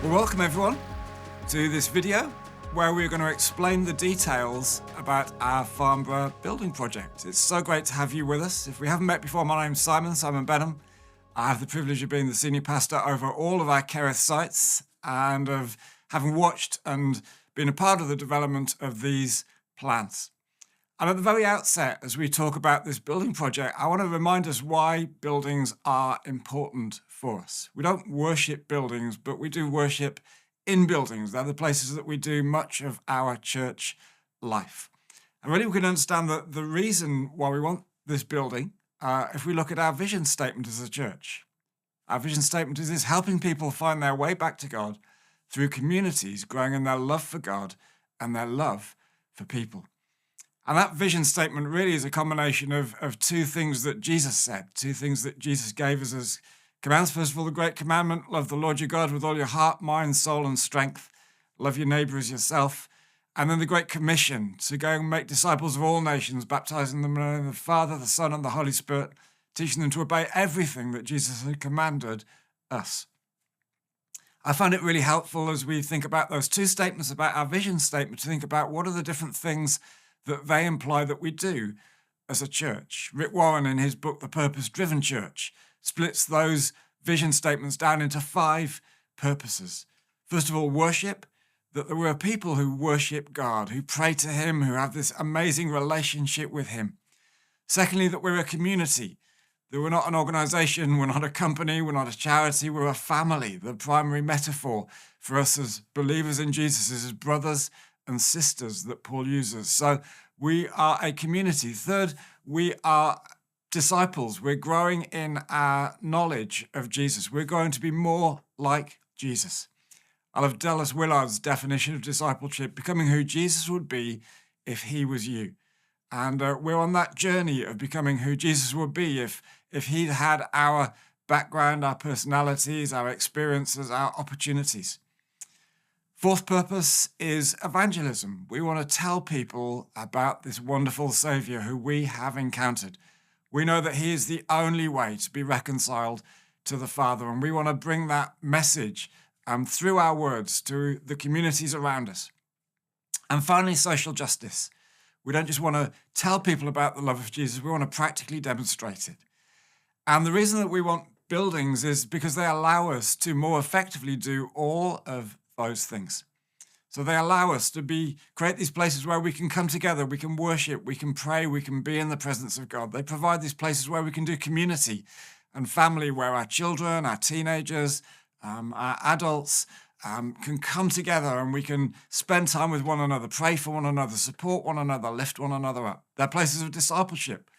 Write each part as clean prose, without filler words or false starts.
Well, welcome everyone to this video where we're going to explain the details about our Farnborough building project. It's so great to have you with us. If we haven't met before, my name's Simon Benham. I have the privilege of being the senior pastor over all of our Kerith sites and of having watched and been a part of the development of these plans. And at the very outset, as we talk about this building project, I want to remind us why buildings are important for us. We don't worship buildings, but we do worship in buildings. They're the places that we do much of our church life. And really we can understand that the reason why we want this building, if we look at our vision statement as a church. Our vision statement is this: helping people find their way back to God through communities growing in their love for God and their love for people. And that vision statement really is a combination of two things that Jesus said, two things that Jesus gave us as commands. First of all, the great commandment: love the Lord your God with all your heart, mind, soul, and strength. Love your neighbor as yourself. And then the great commission to go and make disciples of all nations, baptizing them in the name of the Father, the Son, and the Holy Spirit, teaching them to obey everything that Jesus had commanded us. I find it really helpful as we think about those two statements about our vision statement to think about what are the different things that they imply that we do as a church. Rick Warren, in his book, The Purpose-Driven Church, splits those vision statements down into 5 purposes. First of all, worship, that we're a people who worship God, who pray to him, who have this amazing relationship with him. Secondly, that we're a community, that we're not an organization, we're not a company, we're not a charity, we're a family. The primary metaphor for us as believers in Jesus is as brothers and sisters that Paul uses. So we are a community. Third, we are disciples. We're growing in our knowledge of Jesus. We're going to be more like Jesus. I love Dallas Willard's definition of discipleship: becoming who Jesus would be if he was you. And we're on that journey of becoming who Jesus would be if he'd had our background, our personalities, our experiences, our opportunities. Fourth purpose is evangelism. We want to tell people about this wonderful Savior who we have encountered. We know that he is the only way to be reconciled to the Father, and we want to bring that message through our words to the communities around us. And finally, social justice. We don't just want to tell people about the love of Jesus, we want to practically demonstrate it. And the reason that we want buildings is because they allow us to more effectively do all of those things. So they allow us to create these places where we can come together, we can worship, we can pray, we can be in the presence of God. They provide these places where we can do community and family, where our children, our teenagers, our adults can come together and we can spend time with one another, pray for one another, support one another, lift one another up. They're places of discipleship.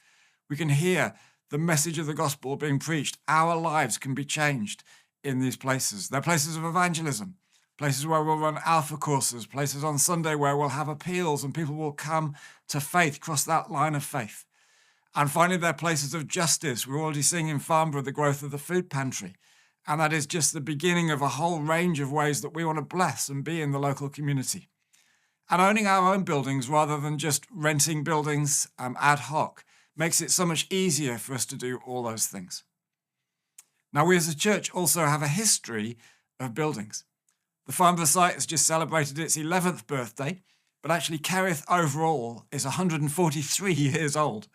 We can hear the message of the gospel being preached. Our lives can be changed in these places. They're places of evangelism. Places where we'll run alpha courses, places on Sunday where we'll have appeals and people will come to faith, cross that line of faith. And finally, they're places of justice. We're already seeing in Farnborough the growth of the food pantry. And that is just the beginning of a whole range of ways that we want to bless and be in the local community. And owning our own buildings rather than just renting buildings ad hoc makes it so much easier for us to do all those things. Now, we as a church also have a history of buildings. The Farnborough site has just celebrated its 11th birthday, but actually Kerith overall is 143 years old.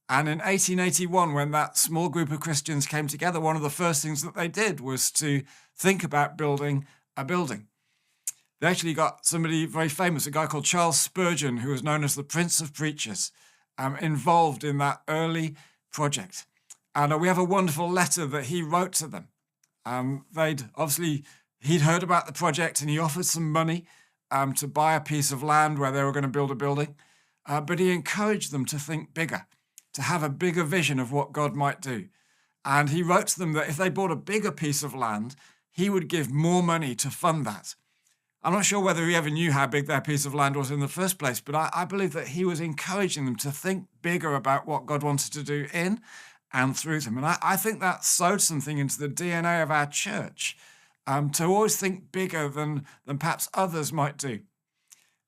And in 1881, when that small group of Christians came together, one of the first things that they did was to think about building a building. They actually got somebody very famous, a guy called Charles Spurgeon, who was known as the Prince of Preachers, involved in that early project. And we have a wonderful letter that he wrote to them. He'd heard about the project and he offered some money to buy a piece of land where they were going to build a building. But he encouraged them to think bigger, to have a bigger vision of what God might do. And he wrote to them that if they bought a bigger piece of land, he would give more money to fund that. I'm not sure whether he ever knew how big their piece of land was in the first place, but I believe that he was encouraging them to think bigger about what God wanted to do in and through them. And I think that sowed something into the DNA of our church, to always think bigger than perhaps others might do.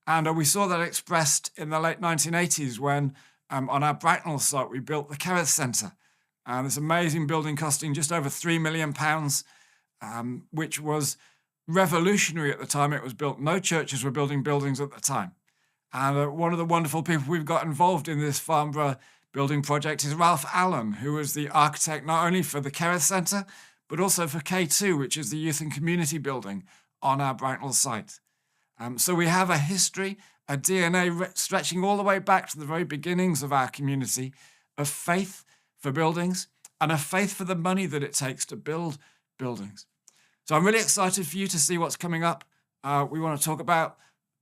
And we saw that expressed in the late 1980s when on our Bracknell site we built the Kerith Centre. This amazing building costing just over £3 million, which was revolutionary at the time it was built. No churches were building buildings at the time. And one of the wonderful people we've got involved in this Farnborough building project is Ralph Allen, who was the architect not only for the Kerith Centre, but also for K2, which is the Youth and Community building on our Bracknell site. So we have a history, a DNA stretching all the way back to the very beginnings of our community of faith for buildings and a faith for the money that it takes to build buildings. So I'm really excited for you to see what's coming up. We want to talk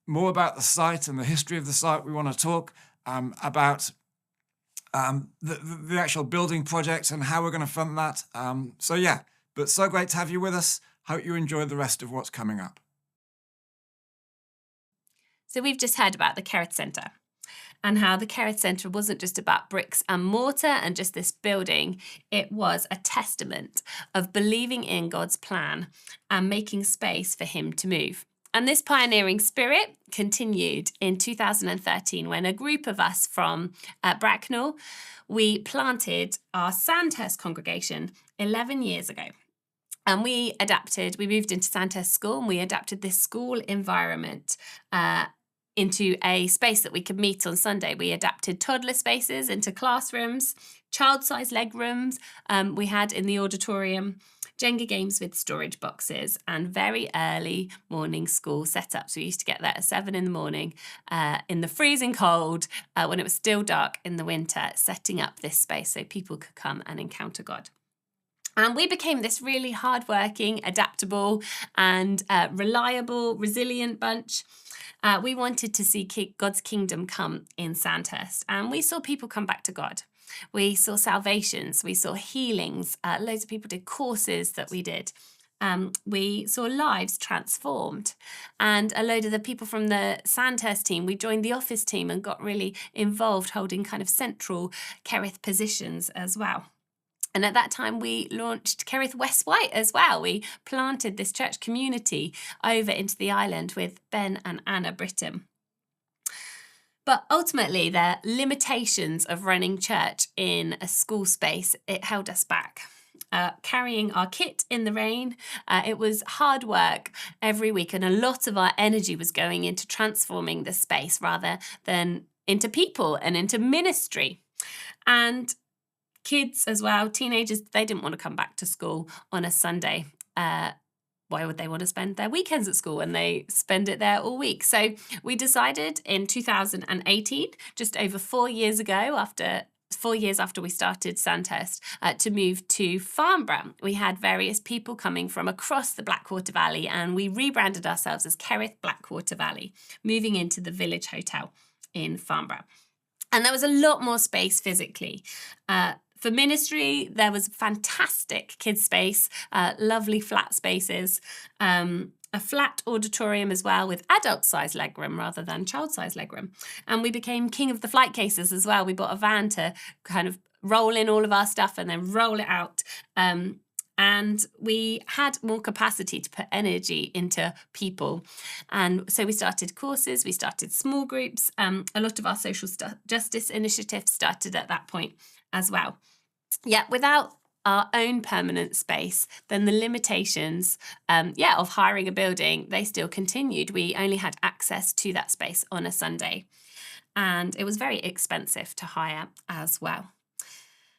more about the site and the history of the site. We want to talk about the actual building project and how we're going to fund that. But so great to have you with us. Hope you enjoy the rest of what's coming up. So we've just heard about the Kerith Centre and how the Kerith Centre wasn't just about bricks and mortar and just this building. It was a testament of believing in God's plan and making space for him to move. And this pioneering spirit continued in 2013 when a group of us from Bracknell, we planted our Sandhurst congregation 11 years ago. And we moved into Sandhurst School and we adapted this school environment into a space that we could meet on Sunday. We adapted toddler spaces into classrooms, child-sized leg rooms. We had in the auditorium Jenga games with storage boxes and very early morning school setups. We used to get there at 7 a.m. In the freezing cold when it was still dark in the winter, setting up this space so people could come and encounter God. And we became this really hardworking, adaptable and reliable, resilient bunch. We wanted to see God's kingdom come in Sandhurst, and we saw people come back to God. We saw salvations, we saw healings, loads of people did courses that we did. We saw lives transformed, and a load of the people from the Sandhurst team, we joined the office team and got really involved holding kind of central Kerith positions as well. And at that time, we launched Windsor and West Wight as well. We planted this church community over into the island with Ben and Anna Britton. But ultimately, the limitations of running church in a school space, it held us back. Carrying our kit in the rain, it was hard work every week, and a lot of our energy was going into transforming the space rather than into people and into ministry. And kids as well, teenagers, they didn't want to come back to school on a Sunday. Why would they want to spend their weekends at school when they spend it there all week? So we decided in 2018, just over 4 years ago, 4 years after we started Sandhurst, to move to Farnborough. We had various people coming from across the Blackwater Valley, and we rebranded ourselves as Kerith Blackwater Valley, moving into the Village Hotel in Farnborough. And there was a lot more space physically. For ministry, there was fantastic kids space, lovely flat spaces, a flat auditorium as well with adult-sized legroom rather than child-sized legroom. And we became king of the flight cases as well. We bought a van to kind of roll in all of our stuff and then roll it out. And we had more capacity to put energy into people. And so we started courses, we started small groups. A lot of our social justice initiatives started at that point as well. Yet without our own permanent space, then the limitations of hiring a building, they still continued. We only had access to that space on a Sunday. And it was very expensive to hire as well.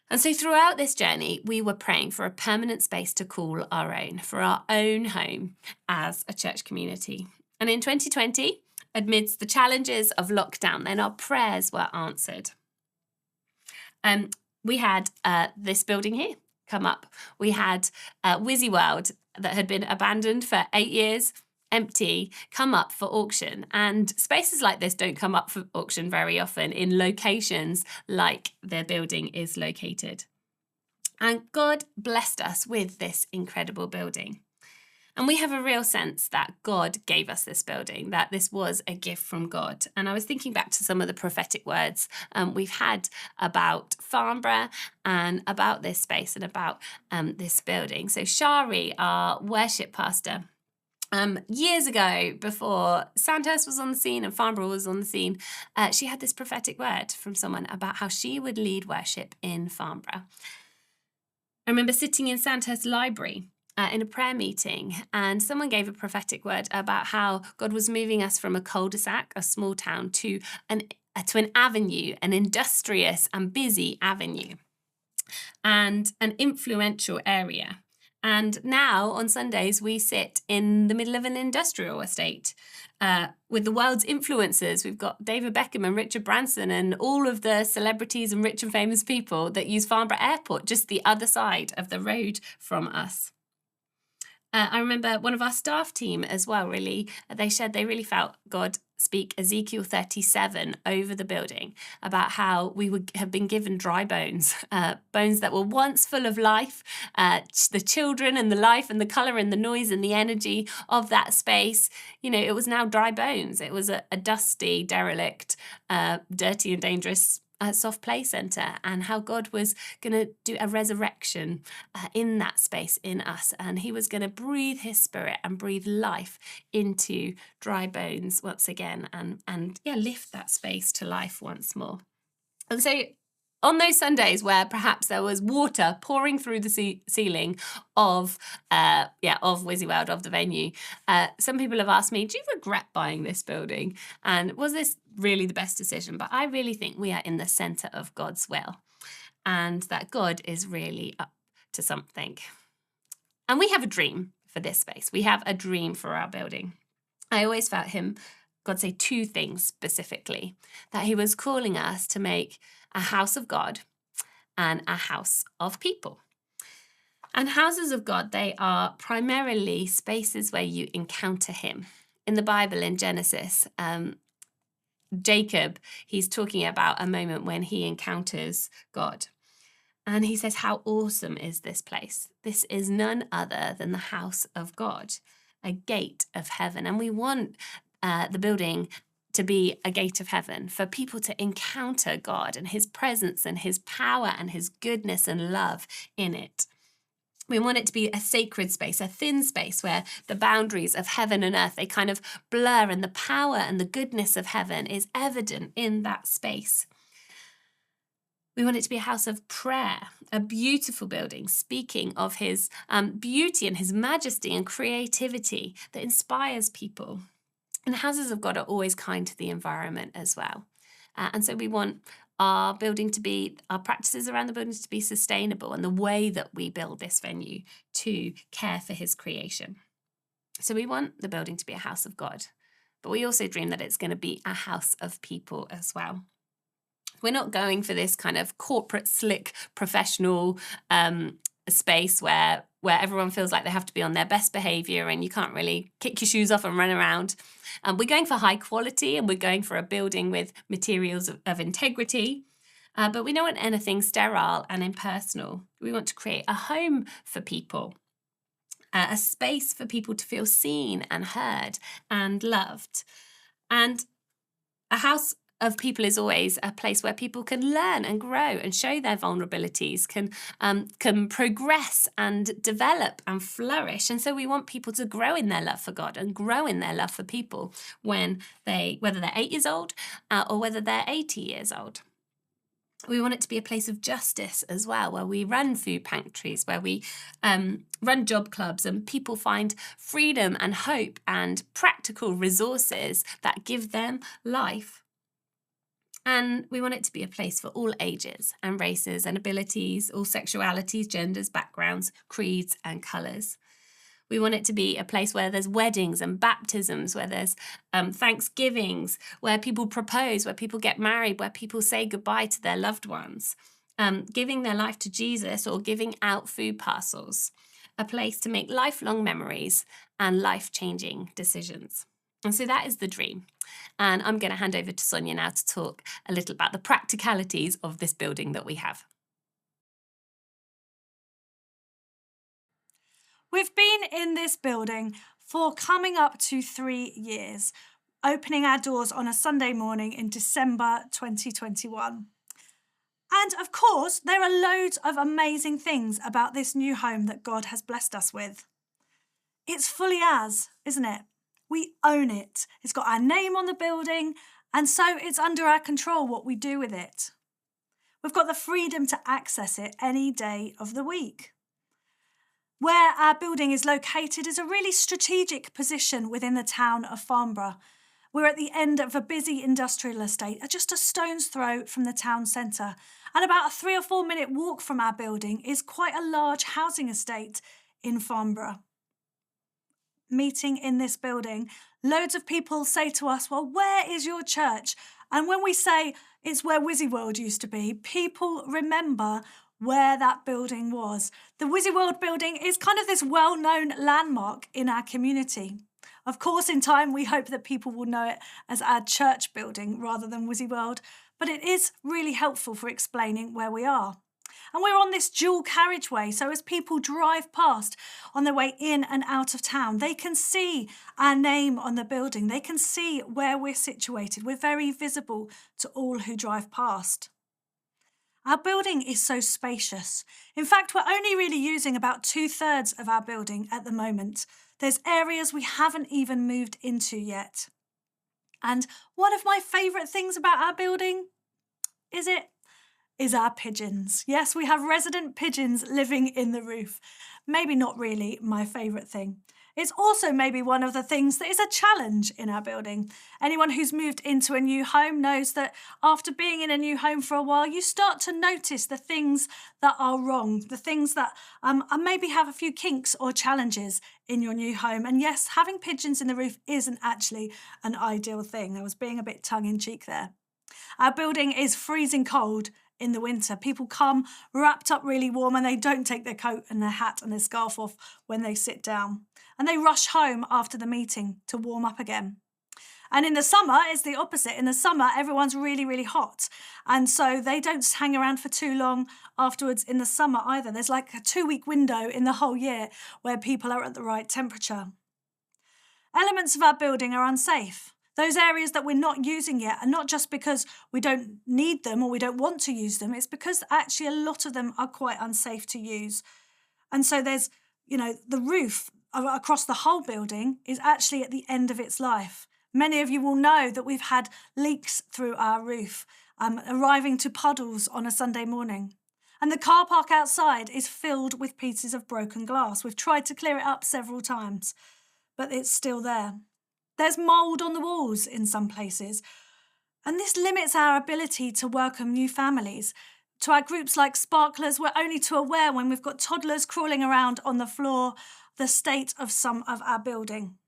And so throughout this journey, we were praying for a permanent space to call our own, for our own home as a church community. And in 2020, amidst the challenges of lockdown, then our prayers were answered. We had this building here come up. We had Wizzy World that had been abandoned for 8 years, empty, come up for auction. And spaces like this don't come up for auction very often in locations like the building is located. And God blessed us with this incredible building. And we have a real sense that God gave us this building, that this was a gift from God. And I was thinking back to some of the prophetic words we've had about Farnborough and about this space and about this building. So Shari, our worship pastor, years ago, before Sandhurst was on the scene and Farnborough was on the scene, she had this prophetic word from someone about how she would lead worship in Farnborough. I remember sitting in Sandhurst Library in a prayer meeting, and someone gave a prophetic word about how God was moving us from a cul-de-sac, a small town, to an avenue, an industrious and busy avenue, and an influential area. And now on Sundays, we sit in the middle of an industrial estate with the world's influencers. We've got David Beckham and Richard Branson and all of the celebrities and rich and famous people that use Farnborough Airport, just the other side of the road from us. I remember one of our staff team as well, they shared they really felt God speak Ezekiel 37 over the building about how we would have been given dry bones, bones that were once full of life, the children and the life and the colour and the noise and the energy of that space. It was now dry bones. It was a dusty, derelict, dirty and dangerous soft play centre, and how God was going to do a resurrection in that space in us, and he was going to breathe his spirit and breathe life into dry bones once again, and lift that space to life once more. And so on those Sundays where perhaps there was water pouring through the ceiling of Wizzy World, of the venue, some people have asked me, do you regret buying this building? And was this really the best decision? But I really think we are in the centre of God's will, and that God is really up to something. And we have a dream for this space. We have a dream for our building. I always felt God say two things specifically, that he was calling us to make a house of God and a house of people. And houses of God, they are primarily spaces where you encounter him. In the Bible, in Genesis, Jacob, he's talking about a moment when he encounters God. And he says, how awesome is this place? This is none other than the house of God, a gate of heaven. And we want the building to be a gate of heaven, for people to encounter God and his presence and his power and his goodness and love in it. We want it to be a sacred space, a thin space where the boundaries of heaven and earth, they kind of blur, and the power and the goodness of heaven is evident in that space. We want it to be a house of prayer, a beautiful building speaking of his beauty and his majesty and creativity that inspires people. And houses of God are always kind to the environment as well. And so we want our practices around the building to be sustainable, and the way that we build this venue to care for his creation. So we want the building to be a house of God, but we also dream that it's going to be a house of people as well. We're not going for this kind of corporate, slick, professional space where everyone feels like they have to be on their best behaviour and you can't really kick your shoes off and run around. We're going for high quality, and we're going for a building with materials of integrity, but we don't want anything sterile and impersonal. We want to create a home for people, a space for people to feel seen and heard and loved. And a house of people is always a place where people can learn and grow and show their vulnerabilities, can progress and develop and flourish. And so we want people to grow in their love for God and grow in their love for people whether they're 8 years old or whether they're 80 years old. We want it to be a place of justice as well, where we run food pantries, where we run job clubs, and people find freedom and hope and practical resources that give them life. And we want it to be a place for all ages and races and abilities, all sexualities, genders, backgrounds, creeds and colours. We want it to be a place where there's weddings and baptisms, where there's Thanksgivings, where people propose, where people get married, where people say goodbye to their loved ones, giving their life to Jesus or giving out food parcels, a place to make lifelong memories and life-changing decisions. And so that is the dream. And I'm going to hand over to Sonia now to talk a little about the practicalities of this building that we have. We've been in this building for coming up to 3 years, opening our doors on a Sunday morning in December 2021. And of course, there are loads of amazing things about this new home that God has blessed us with. It's fully ours, isn't it? We own it. It's got our name on the building, and so it's under our control what we do with it. We've got the freedom to access it any day of the week. Where our building is located is a really strategic position within the town of Farnborough. We're at the end of a busy industrial estate, just a stone's throw from the town centre. And about a 3 or 4 minute walk from our building is quite a large housing estate in Farnborough. Meeting in this building, loads of people say to us, well, where is your church? And when we say it's where Wizzy World used to be, people remember where that building was. The Wizzy World building is kind of this well-known landmark in our community. Of course, in time, we hope that people will know it as our church building rather than Wizzy World, but it is really helpful for explaining where we are. And we're on this dual carriageway, so as people drive past on their way in and out of town, they can see our name on the building. They can see where we're situated. We're very visible to all who drive past. Our building is so spacious. In fact, we're only really using about 2/3 of our building at the moment. There's areas we haven't even moved into yet. And one of my favourite things about our building is our pigeons. Yes, we have resident pigeons living in the roof. Maybe not really my favourite thing. It's also maybe one of the things that is a challenge in our building. Anyone who's moved into a new home knows that after being in a new home for a while, you start to notice the things that are wrong, the things that maybe have a few kinks or challenges in your new home. And yes, having pigeons in the roof isn't actually an ideal thing. I was being a bit tongue-in-cheek there. Our building is freezing cold in the winter. People come wrapped up really warm and they don't take their coat and their hat and their scarf off when they sit down. And they rush home after the meeting to warm up again. And in the summer, it's the opposite. In the summer, everyone's really, really hot. And so they don't hang around for too long afterwards in the summer either. There's like a 2-week window in the whole year where people are at the right temperature. Elements of our building are unsafe. Those areas that we're not using yet are not just because we don't need them or we don't want to use them. It's because actually a lot of them are quite unsafe to use. And so there's, the roof across the whole building is actually at the end of its life. Many of you will know that we've had leaks through our roof, arriving to puddles on a Sunday morning. And the car park outside is filled with pieces of broken glass. We've tried to clear it up several times, but it's still there. There's mould on the walls in some places. And this limits our ability to welcome new families. To our groups like Sparklers, we're only too aware when we've got toddlers crawling around on the floor, the state of some of our building.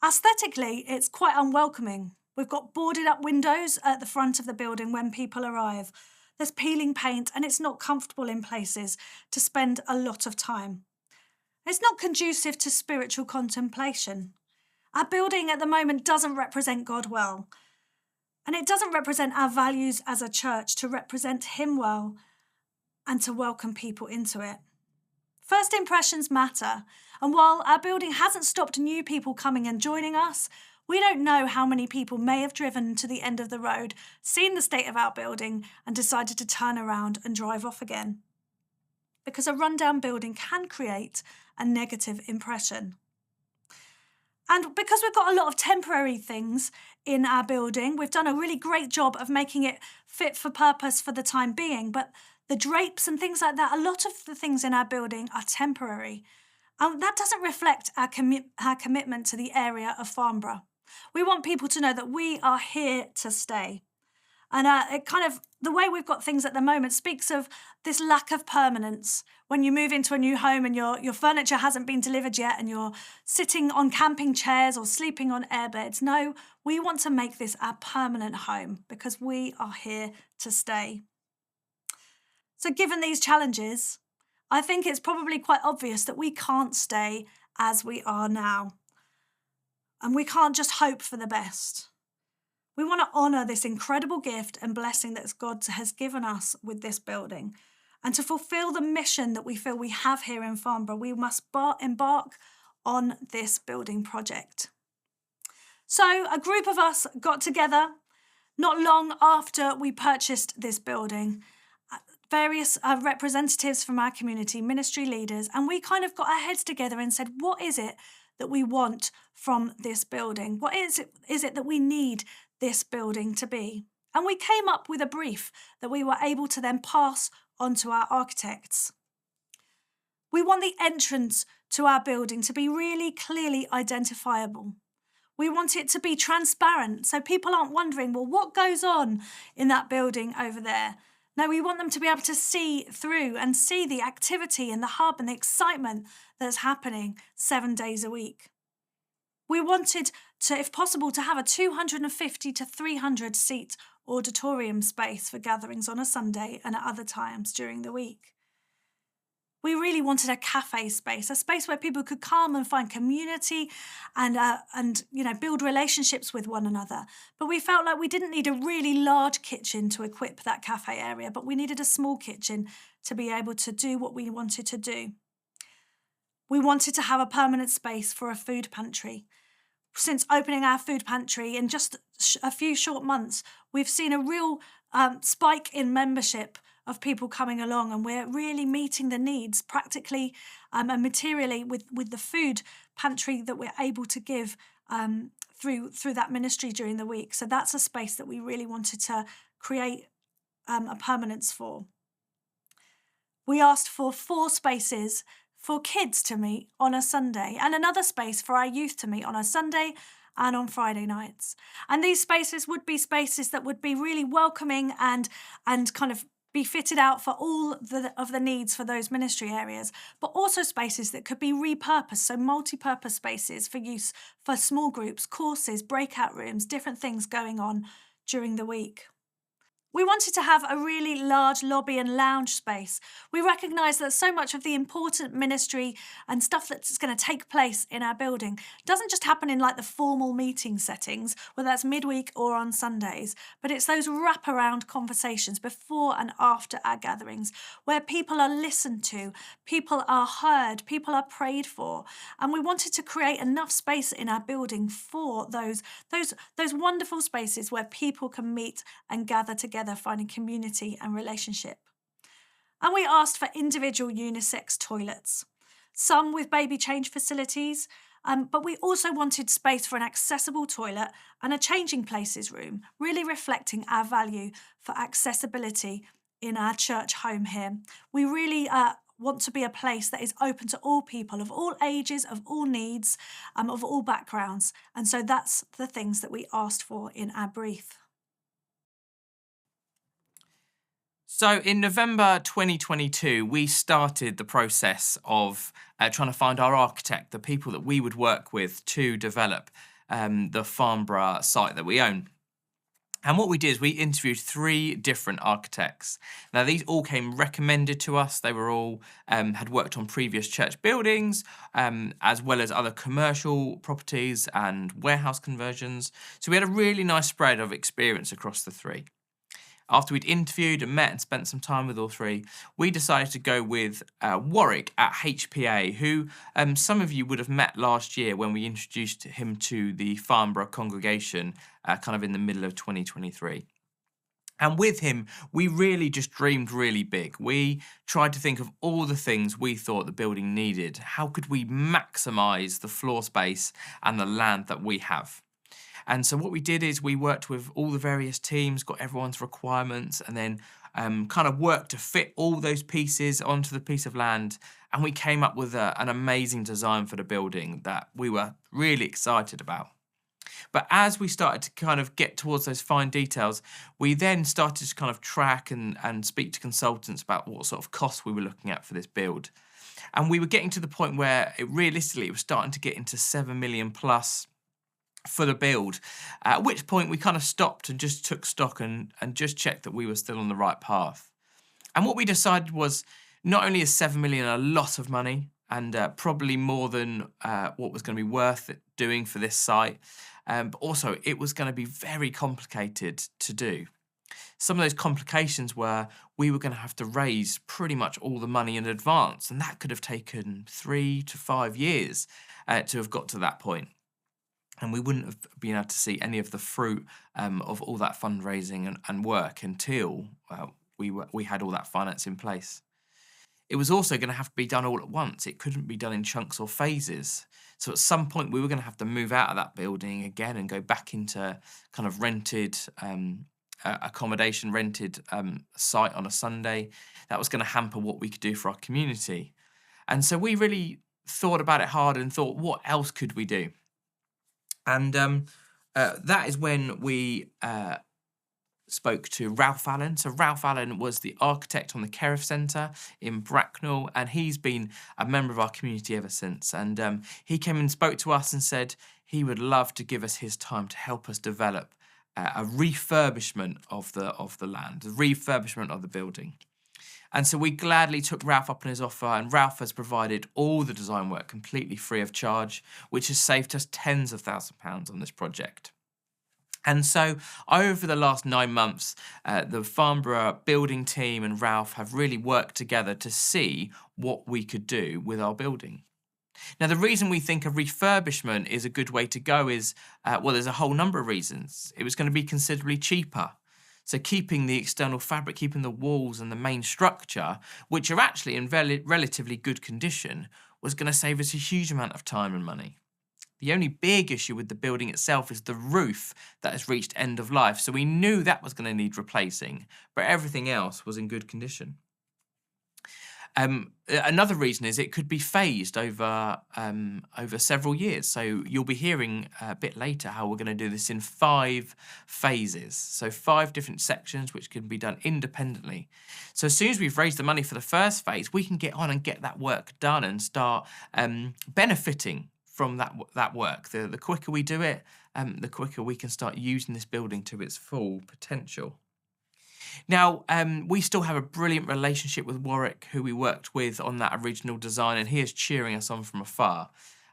Aesthetically, it's quite unwelcoming. We've got boarded up windows at the front of the building when people arrive. There's peeling paint and it's not comfortable in places to spend a lot of time. It's not conducive to spiritual contemplation. Our building at the moment doesn't represent God well. And it doesn't represent our values as a church to represent Him well and to welcome people into it. First impressions matter. And while our building hasn't stopped new people coming and joining us, we don't know how many people may have driven to the end of the road, seen the state of our building, and decided to turn around and drive off again. Because a rundown building can create a negative impression. And because we've got a lot of temporary things in our building, we've done a really great job of making it fit for purpose for the time being. But the drapes and things like that, a lot of the things in our building are temporary. And that doesn't reflect our commitment to the area of Farnborough. We want people to know that we are here to stay. And the way we've got things at the moment speaks of this lack of permanence. When you move into a new home and your furniture hasn't been delivered yet and you're sitting on camping chairs or sleeping on airbeds. No, we want to make this our permanent home because we are here to stay. So given these challenges, I think it's probably quite obvious that we can't stay as we are now. And we can't just hope for the best. We want to honour this incredible gift and blessing that God has given us with this building. And to fulfil the mission that we feel we have here in Farnborough, we must embark on this building project. So a group of us got together not long after we purchased this building, various representatives from our community, ministry leaders, and we kind of got our heads together and said, what is it that we want from this building? What is it that we need this building to be? And we came up with a brief that we were able to then pass on to our architects. We want the entrance to our building to be really clearly identifiable. We want it to be transparent so people aren't wondering, well, what goes on in that building over there? No, we want them to be able to see through and see the activity in the hub and the excitement that's happening 7 days a week. We wanted to, if possible, to have a 250 to 300 seat auditorium space for gatherings on a Sunday and at other times during the week. We really wanted a cafe space, a space where people could come and find community and build relationships with one another. But we felt like we didn't need a really large kitchen to equip that cafe area, but we needed a small kitchen to be able to do what we wanted to do. We wanted to have a permanent space for a food pantry. Since opening our food pantry in just a few short months, we've seen a real spike in membership of people coming along, and we're really meeting the needs practically and materially with the food pantry that we're able to give through that ministry during the week. So that's a space that we really wanted to create a permanence for. We asked for 4 spaces for kids to meet on a Sunday and another space for our youth to meet on a Sunday and on Friday nights. And these spaces would be spaces that would be really welcoming and kind of be fitted out for all of the needs for those ministry areas, but also spaces that could be repurposed, so multi-purpose spaces for use for small groups, courses, breakout rooms, different things going on during the week. We wanted to have a really large lobby and lounge space. We recognise that so much of the important ministry and stuff that's going to take place in our building doesn't just happen in like the formal meeting settings, whether that's midweek or on Sundays, but it's those wraparound conversations before and after our gatherings where people are listened to, people are heard, people are prayed for. And we wanted to create enough space in our building for those wonderful spaces where people can meet and gather together, finding community and relationship. And we asked for individual unisex toilets, some with baby change facilities, but we also wanted space for an accessible toilet and a changing places room, really reflecting our value for accessibility in our church home here. We really want to be a place that is open to all people of all ages, of all needs, of all backgrounds. And so that's the things that we asked for in our brief. So in November 2022, we started the process of trying to find our architect, the people that we would work with to develop the Farnborough site that we own. And what we did is we interviewed 3 different architects. Now, these all came recommended to us. They were all had worked on previous church buildings, as well as other commercial properties and warehouse conversions. So we had a really nice spread of experience across the 3. After we'd interviewed and met and spent some time with all 3, we decided to go with Warwick at HPA, who some of you would have met last year when we introduced him to the Farnborough congregation kind of in the middle of 2023. And with him, we really just dreamed really big. We tried to think of all the things we thought the building needed. How could we maximise the floor space and the land that we have? And so what we did is we worked with all the various teams, got everyone's requirements, and then kind of worked to fit all those pieces onto the piece of land. And we came up with an amazing design for the building that we were really excited about. But as we started to kind of get towards those fine details, we then started to kind of track and speak to consultants about what sort of costs we were looking at for this build. And we were getting to the point where it was starting to get into 7 million plus for the build, at which point we kind of stopped and just took stock and just checked that we were still on the right path. And what we decided was, not only is 7 million a lot of money and probably more than what was going to be worth it doing for this site, but also it was going to be very complicated to do. Some of those complications were we were going to have to raise pretty much all the money in advance, and that could have taken 3 to 5 years to have got to that point. And we wouldn't have been able to see any of the fruit of all that fundraising and work until we had all that finance in place. It was also going to have to be done all at once. It couldn't be done in chunks or phases. So at some point we were going to have to move out of that building again and go back into kind of rented accommodation, rented site on a Sunday. That was going to hamper what we could do for our community. And so we really thought about it hard and thought, what else could we do? And that is when we spoke to Ralph Allen. So Ralph Allen was the architect on the Kerith Centre in Bracknell, and he's been a member of our community ever since. And he came and spoke to us and said he would love to give us his time to help us develop a refurbishment of the land, the refurbishment of the building. And so we gladly took Ralph up on his offer, and Ralph has provided all the design work completely free of charge, which has saved us tens of thousands of pounds on this project. And so over the last 9 months, the Farnborough building team and Ralph have really worked together to see what we could do with our building. Now, the reason we think a refurbishment is a good way to go is, well, there's a whole number of reasons. It was going to be considerably cheaper. So keeping the external fabric, keeping the walls and the main structure, which are actually in relatively good condition, was going to save us a huge amount of time and money. The only big issue with the building itself is the roof that has reached end of life. So we knew that was going to need replacing, but everything else was in good condition. Another reason is it could be phased over several years. So you'll be hearing a bit later how we're going to do this in 5 phases. So 5 different sections which can be done independently. So as soon as we've raised the money for the first phase, we can get on and get that work done and start benefiting from that work. The quicker we do it, the quicker we can start using this building to its full potential. Now, we still have a brilliant relationship with Warwick, who we worked with on that original design, and he is cheering us on from afar.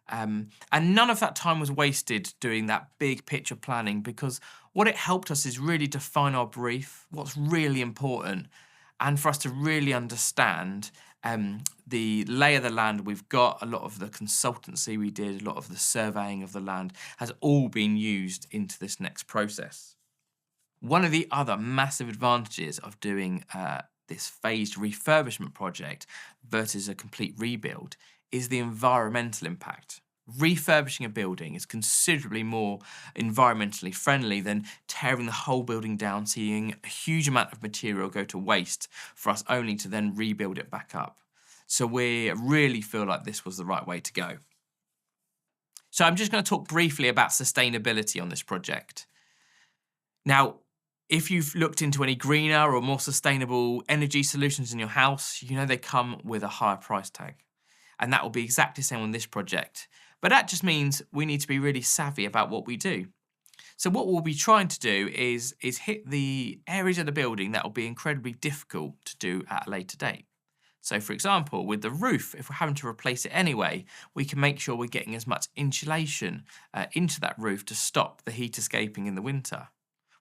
And none of that time was wasted doing that big picture planning, because what it helped us is really define our brief, what's really important, and for us to really understand the lay of the land we've got. A lot of the consultancy we did, a lot of the surveying of the land has all been used into this next process. One of the other massive advantages of doing this phased refurbishment project versus a complete rebuild is the environmental impact. Refurbishing a building is considerably more environmentally friendly than tearing the whole building down, seeing a huge amount of material go to waste for us only to then rebuild it back up. So we really feel like this was the right way to go. So I'm just going to talk briefly about sustainability on this project. Now, if you've looked into any greener or more sustainable energy solutions in your house, you know they come with a higher price tag. And that will be exactly the same on this project. But that just means we need to be really savvy about what we do. So what we'll be trying to do is hit the areas of the building that will be incredibly difficult to do at a later date. So for example, with the roof, if we're having to replace it anyway, we can make sure we're getting as much insulation into that roof to stop the heat escaping in the winter.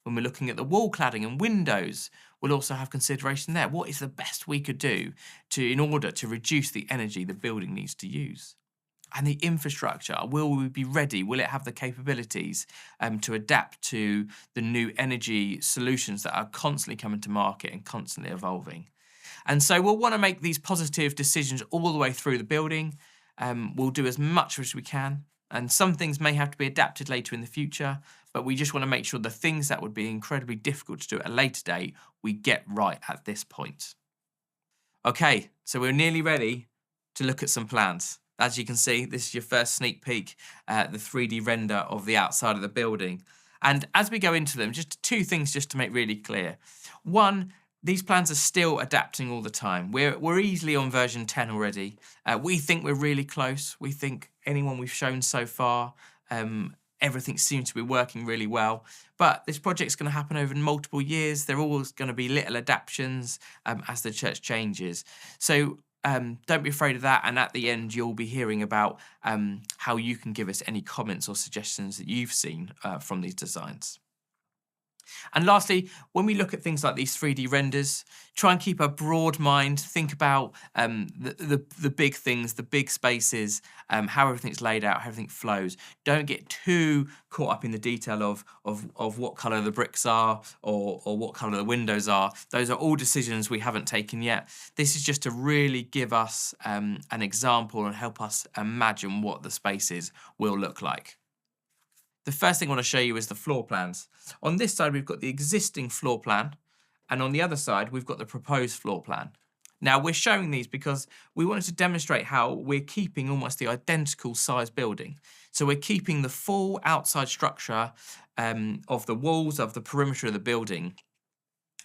When we're looking at the wall cladding and windows, we'll also have consideration there. What is the best we could do in order to reduce the energy the building needs to use? And the infrastructure, will we be ready? Will it have the capabilities to adapt to the new energy solutions that are constantly coming to market and constantly evolving? And so we'll want to make these positive decisions all the way through the building. We'll do as much as we can. And some things may have to be adapted later in the future, but we just want to make sure the things that would be incredibly difficult to do at a later date, we get right at this point. Okay, so we're nearly ready to look at some plans. As you can see, this is your first sneak peek at the 3D render of the outside of the building. And as we go into them, just 2 things just to make really clear. One, these plans are still adapting all the time. We're easily on version 10 already. We think we're really close. We think anyone we've shown so far, everything seems to be working really well. But this project's going to happen over multiple years. There are always going to be little adaptations as the church changes. So don't be afraid of that. And at the end, you'll be hearing about how you can give us any comments or suggestions that you've seen from these designs. And lastly, when we look at things like these 3D renders, try and keep a broad mind. Think about the big things, the big spaces, how everything's laid out, how everything flows. Don't get too caught up in the detail of what colour the bricks are or what colour the windows are. Those are all decisions we haven't taken yet. This is just to really give us an example and help us imagine what the spaces will look like. The first thing I want to show you is the floor plans. On this side, we've got the existing floor plan, and on the other side, we've got the proposed floor plan. Now, we're showing these because we wanted to demonstrate how we're keeping almost the identical size building. So we're keeping the full outside structure of the walls, of the perimeter of the building,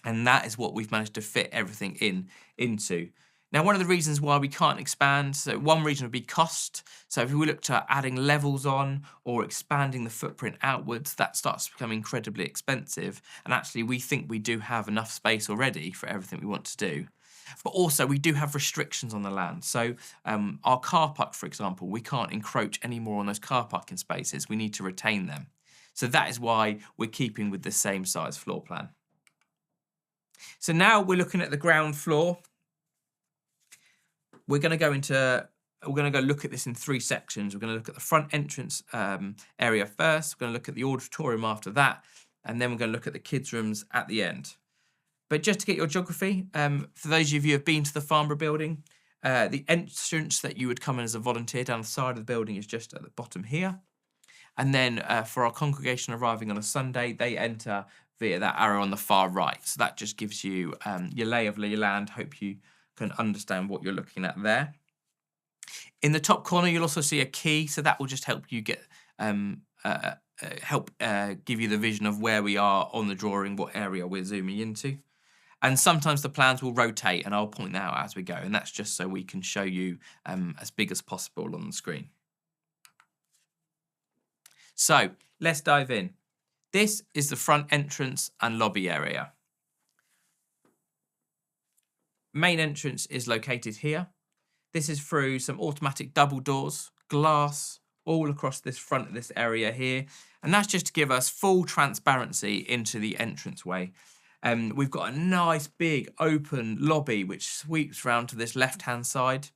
and that is what we've managed to fit everything into. Now, one of the reasons why we can't expand, so one reason would be cost. So if we looked at adding levels on or expanding the footprint outwards, that starts to become incredibly expensive. And actually, we think we do have enough space already for everything we want to do. But also, we do have restrictions on the land. So our car park, for example, we can't encroach any more on those car parking spaces. We need to retain them. So that is why we're keeping with the same size floor plan. So now we're looking at the ground floor. We're going to go look at this in 3 sections. We're going to look at the front entrance area first. We're going to look at the auditorium after that. And then we're going to look at the kids' rooms at the end. But just to get your geography, for those of you who have been to the Farnborough building, the entrance that you would come in as a volunteer down the side of the building is just at the bottom here. And then for our congregation arriving on a Sunday, they enter via that arrow on the far right. So that just gives you your lay of your land. Hope you can understand what you're looking at there. In the top corner, you'll also see a key. So that will just help you get give you the vision of where we are on the drawing, what area we're zooming into. And sometimes the plans will rotate, and I'll point that out as we go. And that's just so we can show you as big as possible on the screen. So let's dive in. This is the front entrance and lobby area. Main entrance is located here. This is through some automatic double doors, glass, all across this front of this area here. And that's just to give us full transparency into the entranceway. We've got a nice big open lobby which sweeps round to this left-hand side.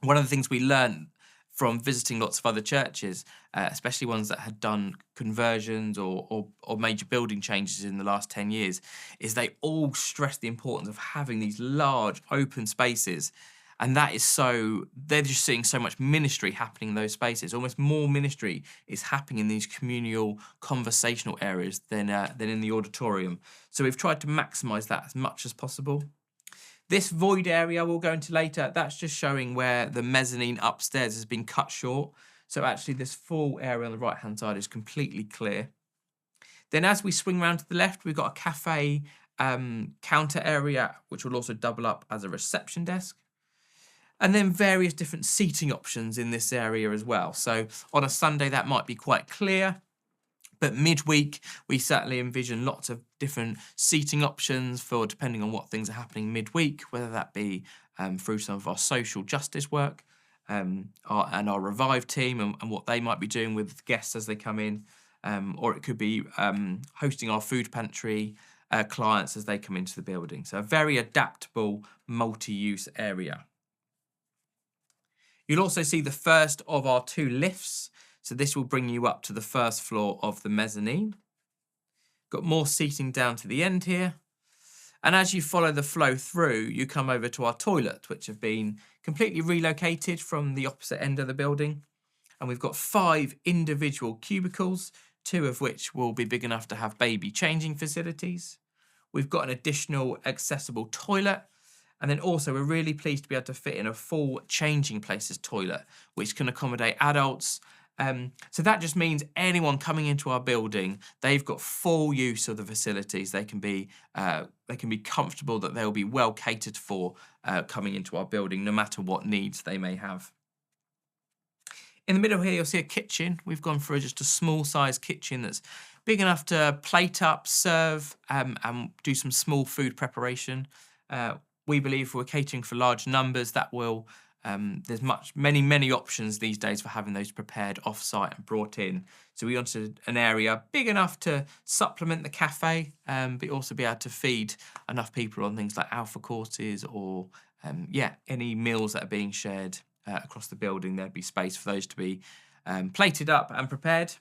One of the things we learned from visiting lots of other churches, especially ones that had done conversions or major building changes in the last 10 years, is they all stress the importance of having these large open spaces. And that is they're just seeing so much ministry happening in those spaces. Almost more ministry is happening in these communal, conversational areas than in the auditorium. So we've tried to maximise that as much as possible. This void area we'll go into later, that's just showing where the mezzanine upstairs has been cut short. So actually this full area on the right-hand side is completely clear. Then as we swing round to the left, we've got a cafe counter area, which will also double up as a reception desk. And then various different seating options in this area as well. So on a Sunday, that might be quite clear. But midweek, we certainly envision lots of different seating options for depending on what things are happening midweek, whether that be through some of our social justice work and our Revive team and what they might be doing with guests as they come in. Or it could be hosting our food pantry clients as they come into the building. So a very adaptable, multi-use area. You'll also see the first of our 2 lifts. So this will bring you up to the first floor of the mezzanine. Got more seating down to the end here. And as you follow the flow through, you come over to our toilet, which have been completely relocated from the opposite end of the building. And we've got 5 individual cubicles, 2 of which will be big enough to have baby changing facilities. We've got an additional accessible toilet. And then also we're really pleased to be able to fit in a full changing places toilet, which can accommodate adults. So that just means anyone coming into our building, they've got full use of the facilities. They can be comfortable that they'll be well catered for coming into our building, no matter what needs they may have. In the middle here, you'll see a kitchen. We've gone for just a small size kitchen that's big enough to plate up, serve, and do some small food preparation. We believe if we're catering for large numbers, that will there's many options these days for having those prepared off-site and brought in. So we wanted an area big enough to supplement the cafe, but also be able to feed enough people on things like alpha courses or any meals that are being shared across the building. There'd be space for those to be plated up and prepared.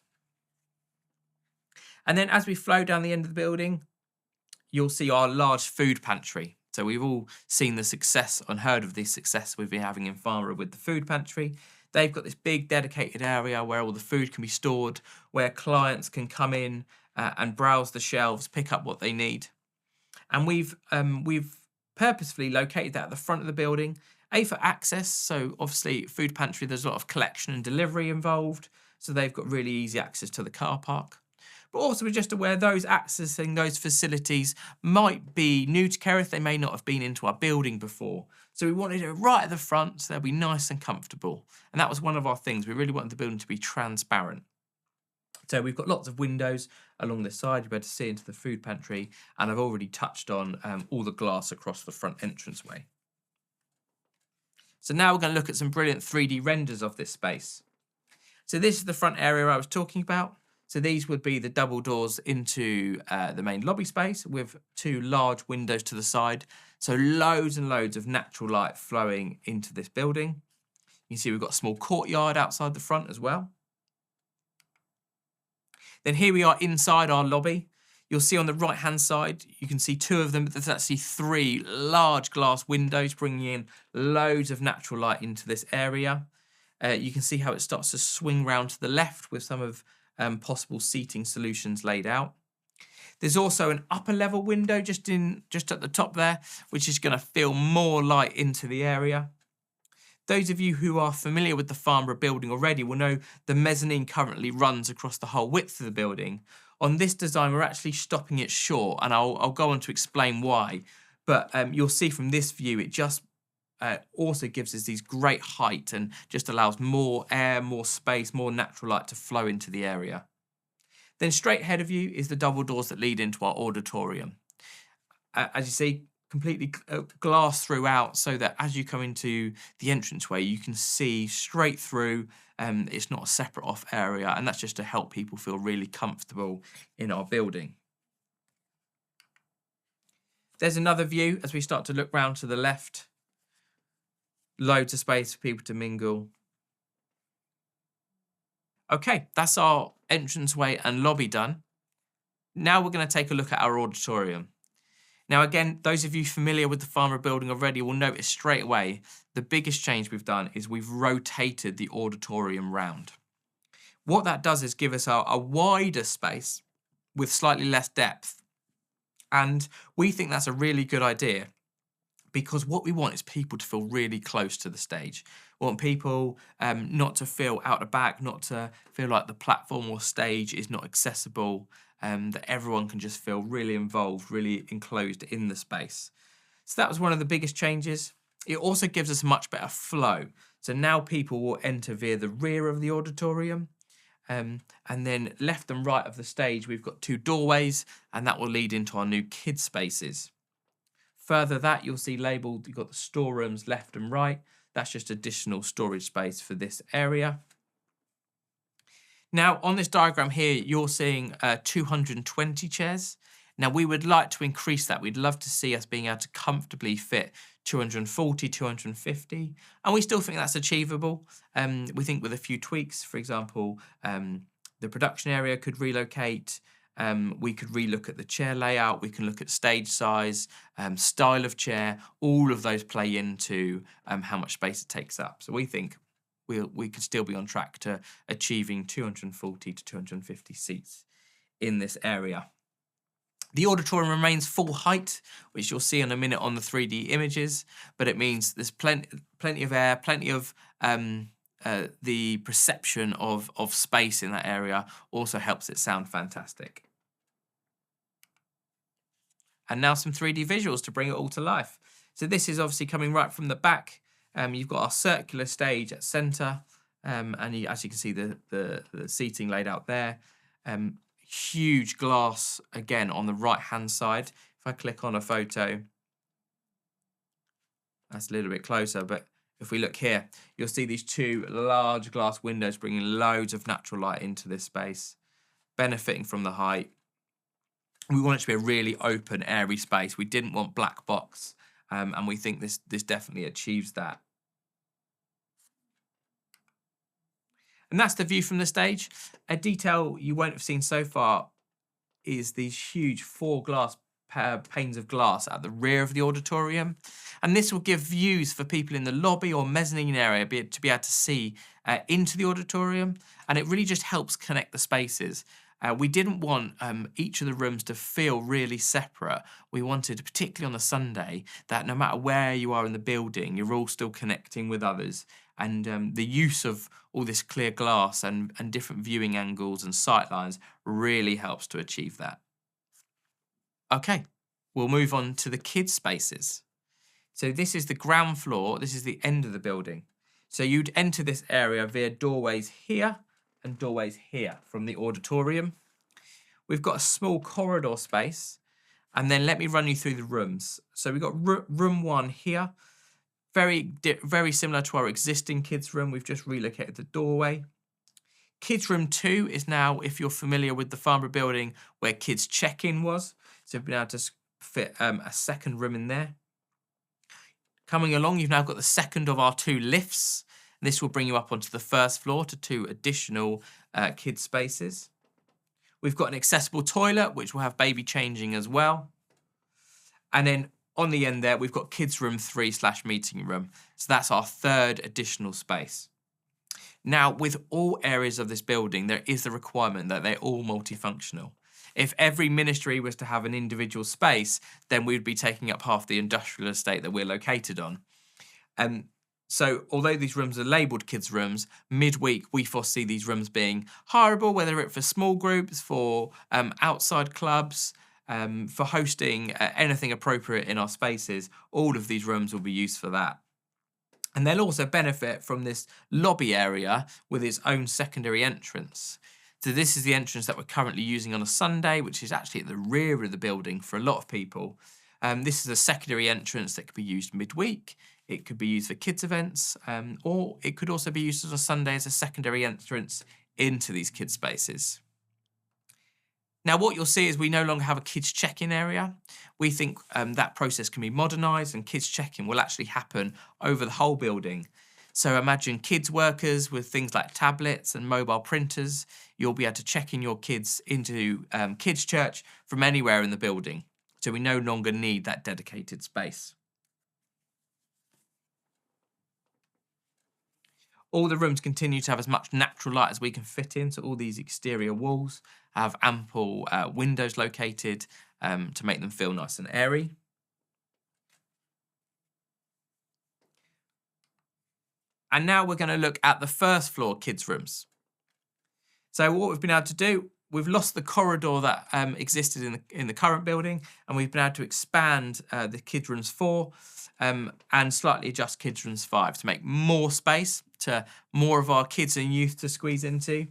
And then as we flow down the end of the building, you'll see our large food pantry. So we've all seen the success and heard of the success we've been having in Farnborough with the food pantry. They've got this big dedicated area where all the food can be stored, where clients can come in and browse the shelves, pick up what they need. And we've purposefully located that at the front of the building, for access, so obviously food pantry, there's a lot of collection and delivery involved, so they've got really easy access to the car park. But also we're just aware those accessing those facilities might be new to Kerith, they may not have been into our building before. So we wanted it right at the front so they'll be nice and comfortable. And that was one of our things, we really wanted the building to be transparent. So we've got lots of windows along the side, you'll be able to see into the food pantry, and I've already touched on all the glass across the front entranceway. So now we're going to look at some brilliant 3D renders of this space. So this is the front area I was talking about. So these would be the double doors into the main lobby space with 2 large windows to the side. So loads and loads of natural light flowing into this building. You can see we've got a small courtyard outside the front as well. Then here we are inside our lobby. You'll see on the right-hand side, you can see 2 of them, but there's actually 3 large glass windows bringing in loads of natural light into this area. You can see how it starts to swing round to the left with some of possible seating solutions laid out. There's also an upper level window just at the top there, which is going to fill more light into the area. Those of you who are familiar with the Farnborough building already will know the mezzanine currently runs across the whole width of the building. On this design, we're actually stopping it short, and I'll go on to explain why. But you'll see from this view, it just also gives us these great height and just allows more air, more space, more natural light to flow into the area. Then straight ahead of you is the double doors that lead into our auditorium. As you see, completely glass throughout, so that as you come into the entranceway, you can see straight through. It's not a separate off area, and that's just to help people feel really comfortable in our building. There's another view as we start to look round to the left. Loads of space for people to mingle. Okay, that's our entranceway and lobby done. Now we're going to take a look at our auditorium. Now again, those of you familiar with the Farnborough building already will notice straight away the biggest change we've done is we've rotated the auditorium round. What that does is give us a wider space with slightly less depth. And we think that's a really good idea, because what we want is people to feel really close to the stage. We want people not to feel out of back, not to feel like the platform or stage is not accessible, that everyone can just feel really involved, really enclosed in the space. So that was one of the biggest changes. It also gives us a much better flow. So now people will enter via the rear of the auditorium. And then left and right of the stage, we've got 2 doorways, and that will lead into our new kids spaces. Further that, you'll see labelled, you've got the storerooms left and right. That's just additional storage space for this area. Now, on this diagram here, you're seeing 220 chairs. Now, we would like to increase that. We'd love to see us being able to comfortably fit 240, 250, and we still think that's achievable. We think with a few tweaks, for example, the production area could relocate. We could relook at the chair layout, we can look at stage size, style of chair, all of those play into how much space it takes up. So we think we could still be on track to achieving 240 to 250 seats in this area. The auditorium remains full height, which you'll see in a minute on the 3D images, but it means there's plenty of air, plenty of the perception of space in that area also helps it sound fantastic. And now some 3D visuals to bring it all to life. So this is obviously coming right from the back. You've got our circular stage at centre, and as you can see the seating laid out there. Huge glass again on the right hand side. If I click on a photo, that's a little bit closer, but if we look here, you'll see these 2 large glass windows bringing loads of natural light into this space, benefiting from the height. We want it to be a really open, airy space. We didn't want black box, and we think this definitely achieves that. And that's the view from the stage. A detail you won't have seen so far is these huge 4 panes of glass at the rear of the auditorium. And this will give views for people in the lobby or mezzanine area to be able to see into the auditorium. And it really just helps connect the spaces. We didn't want each of the rooms to feel really separate. We wanted, particularly on a Sunday, that no matter where you are in the building, you're all still connecting with others. And the use of all this clear glass and different viewing angles and sight lines really helps to achieve that. Okay, we'll move on to the kids' spaces. So this is the ground floor. This is the end of the building. So you'd enter this area via doorways here and doorways here from the auditorium. We've got a small corridor space, and then let me run you through the rooms. So we've got room 1 here, very similar to our existing kids' room. We've just relocated the doorway. Kids' room 2 is now, if you're familiar with the Farnborough building, where kids' check-in was. So we've been able to fit a second room in there. Coming along, you've now got the second of our 2 lifts. This will bring you up onto the first floor to 2 additional kids' spaces. We've got an accessible toilet, which will have baby changing as well. And then on the end there, we've got kids' room 3/meeting room. So that's our 3rd additional space. Now, with all areas of this building, there is the requirement that they're all multifunctional. If every ministry was to have an individual space, then we'd be taking up half the industrial estate that we're located on. So although these rooms are labelled kids' rooms, midweek we foresee these rooms being hireable, whether it's for small groups, for outside clubs, for hosting anything appropriate in our spaces. All of these rooms will be used for that. And they'll also benefit from this lobby area with its own secondary entrance. So this is the entrance that we're currently using on a Sunday, which is actually at the rear of the building for a lot of people. This is a secondary entrance that could be used midweek. It could be used for kids' events, or it could also be used on a Sunday as a secondary entrance into these kids' spaces. Now, what you'll see is we no longer have a kids' check-in area. We think that process can be modernised, and kids' check-in will actually happen over the whole building. So imagine kids workers with things like tablets and mobile printers. You'll be able to check in your kids into Kids Church from anywhere in the building. So we no longer need that dedicated space. All the rooms continue to have as much natural light as we can fit in. So all these exterior walls have ample windows located to make them feel nice and airy. And now we're going to look at the first floor kids' rooms. So what we've been able to do, we've lost the corridor that existed in the current building, and we've been able to expand the kids' rooms 4 and slightly adjust kids' rooms 5 to make more space, to more of our kids and youth to squeeze into.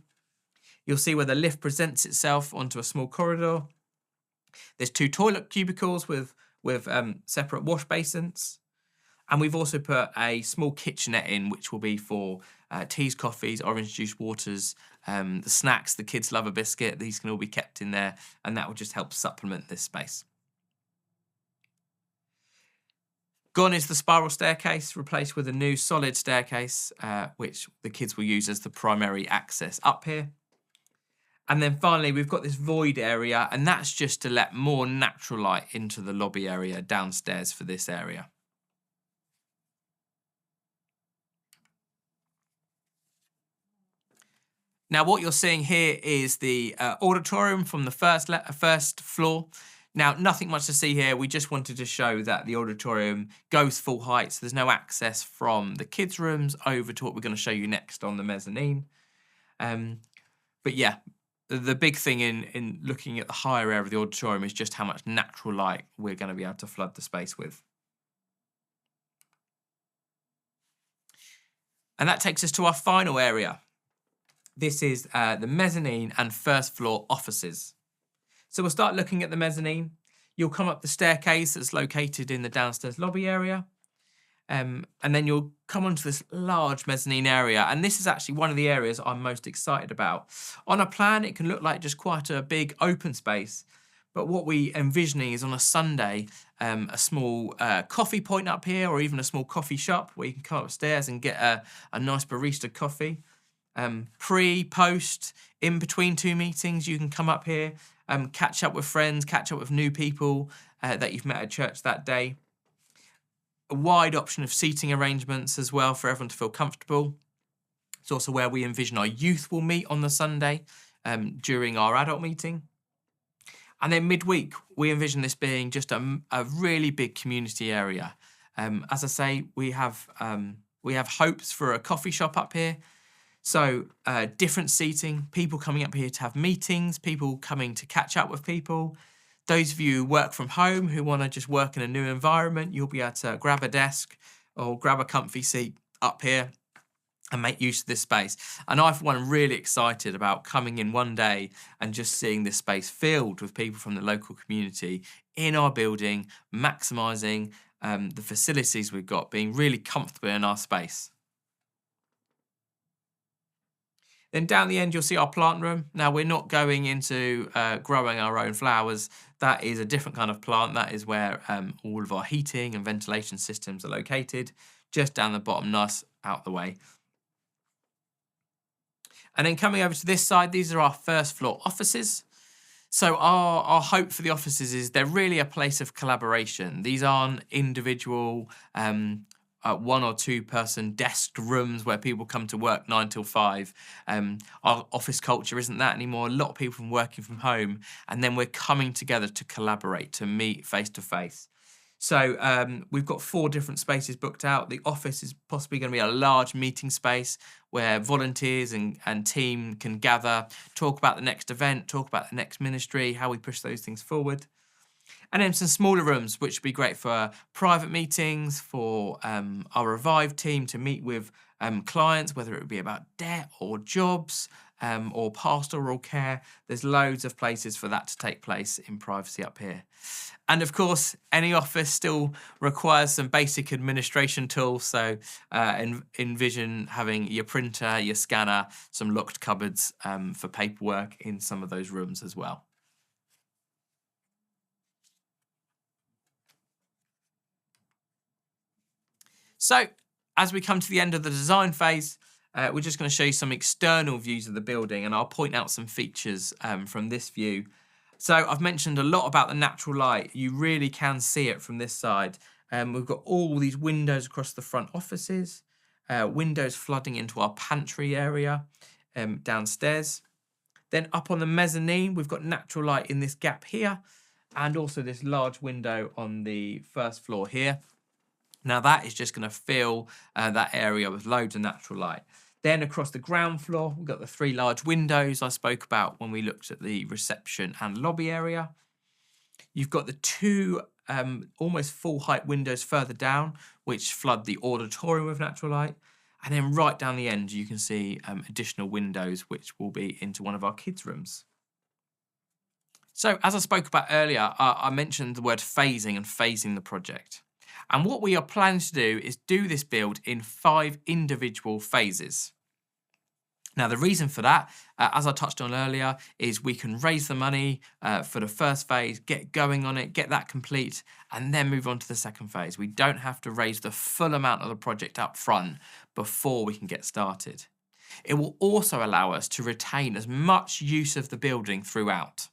You'll see where the lift presents itself onto a small corridor. There's 2 toilet cubicles with separate wash basins. And we've also put a small kitchenette in, which will be for teas, coffees, orange juice, waters, the snacks. The kids love a biscuit. These can all be kept in there, and that will just help supplement this space. Gone is the spiral staircase, replaced with a new solid staircase, which the kids will use as the primary access up here. And then finally, we've got this void area, and that's just to let more natural light into the lobby area downstairs for this area. Now, what you're seeing here is the auditorium from the first floor. Now, nothing much to see here. We just wanted to show that the auditorium goes full height, so there's no access from the kids' rooms over to what we're going to show you next on the mezzanine. But yeah, the big thing in looking at the higher area of the auditorium is just how much natural light we're going to be able to flood the space with. And that takes us to our final area. This is the mezzanine and first floor offices. So we'll start looking at the mezzanine. You'll come up the staircase that's located in the downstairs lobby area. And then you'll come onto this large mezzanine area. And this is actually one of the areas I'm most excited about. On a plan, it can look like just quite a big open space. But what we're envisioning is on a Sunday, a small coffee point up here, or even a small coffee shop where you can come upstairs and get a nice barista coffee. Pre, post, in between 2 meetings, you can come up here, catch up with friends, catch up with new people that you've met at church that day. A wide option of seating arrangements as well for everyone to feel comfortable. It's also where we envision our youth will meet on the Sunday during our adult meeting. And then midweek, we envision this being just a really big community area. As I say, we have hopes for a coffee shop up here. So different seating, people coming up here to have meetings, people coming to catch up with people. Those of you who work from home, who want to just work in a new environment, you'll be able to grab a desk or grab a comfy seat up here and make use of this space. And I, for one, am really excited about coming in one day and just seeing this space filled with people from the local community in our building, maximising the facilities we've got, being really comfortable in our space. Then down the end, you'll see our plant room. Now, we're not going into growing our own flowers. That is a different kind of plant. That is where all of our heating and ventilation systems are located, just down the bottom, nice out the way. And then coming over to this side, these are our first floor offices. So our hope for the offices is they're really a place of collaboration. These aren't individual 1 or 2 person desk rooms where people come to work 9 till 5. Our office culture isn't that anymore. A lot of people working from home, and then we're coming together to collaborate, to meet face to face. So we've got 4 different spaces booked out. The office is possibly going to be a large meeting space where volunteers and team can gather, talk about the next event, talk about the next ministry, how we push those things forward. And then some smaller rooms, which would be great for private meetings, for our Revive team to meet with clients, whether it would be about debt or jobs or pastoral care. There's loads of places for that to take place in privacy up here. And of course, any office still requires some basic administration tools. So envision having your printer, your scanner, some locked cupboards for paperwork in some of those rooms as well. So as we come to the end of the design phase, we're just going to show you some external views of the building, and I'll point out some features from this view. So I've mentioned a lot about the natural light. You really can see it from this side. We've got all these windows across the front offices, windows flooding into our pantry area downstairs. Then up on the mezzanine, we've got natural light in this gap here, and also this large window on the first floor here. Now that is just going to fill that area with loads of natural light. Then across the ground floor, we've got the 3 large windows I spoke about when we looked at the reception and lobby area. You've got the 2 almost full height windows further down, which flood the auditorium with natural light. And then right down the end, you can see additional windows, which will be into one of our kids' rooms. So as I spoke about earlier, I mentioned the word phasing and phasing the project. And what we are planning to do is do this build in 5 individual phases. Now, the reason for that, as I touched on earlier, is we can raise the money for the first phase, get going on it, get that complete, and then move on to the second phase. We don't have to raise the full amount of the project up front before we can get started. It will also allow us to retain as much use of the building throughout.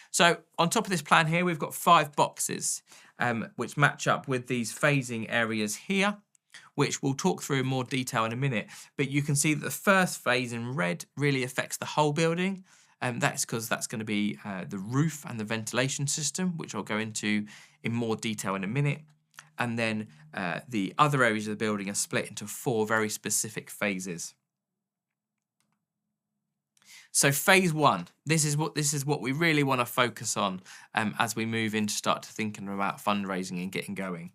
So on top of this plan here, we've got 5 boxes which match up with these phasing areas here, which we'll talk through in more detail in a minute. But you can see that the first phase in red really affects the whole building. That's because that's going to be the roof and the ventilation system, which I'll go into in more detail in a minute. And then the other areas of the building are split into 4 very specific phases. So phase 1, this is what we really want to focus on as we move in to start to thinking about fundraising and getting going.